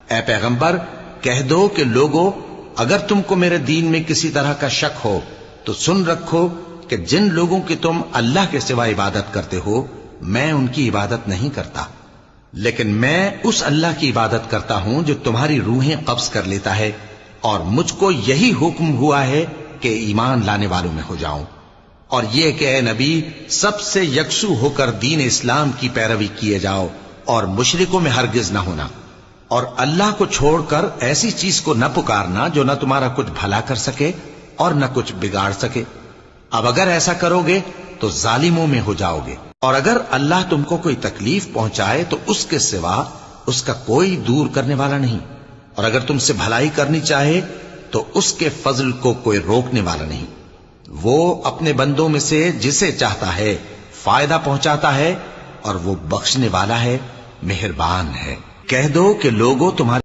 اے پیغمبر کہہ دو کہ لوگو اگر تم کو میرے دین میں کسی طرح کا شک ہو تو سن رکھو کہ جن لوگوں کی تم اللہ کے سوا عبادت کرتے ہو میں ان کی عبادت نہیں کرتا، لیکن میں اس اللہ کی عبادت کرتا ہوں جو تمہاری روحیں قبض کر لیتا ہے، اور مجھ کو یہی حکم ہوا ہے کہ ایمان لانے والوں میں ہو جاؤں، اور یہ کہ اے نبی سب سے یکسو ہو کر دین اسلام کی پیروی کیے جاؤ اور مشرکوں میں ہرگز نہ ہونا، اور اللہ کو چھوڑ کر ایسی چیز کو نہ پکارنا جو نہ تمہارا کچھ بھلا کر سکے اور نہ کچھ بگاڑ سکے۔ اب اگر ایسا کرو گے تو ظالموں میں ہو جاؤ گے، اور اگر اللہ تم کو کوئی تکلیف پہنچائے تو اس کے سوا اس کا کوئی دور کرنے والا نہیں، اور اگر تم سے بھلائی کرنی چاہے تو اس کے فضل کو کوئی روکنے والا نہیں۔ وہ اپنے بندوں میں سے جسے چاہتا ہے فائدہ پہنچاتا ہے، اور وہ بخشنے والا ہے، مہربان ہے۔ کہہ دو کہ لوگوں تمہارے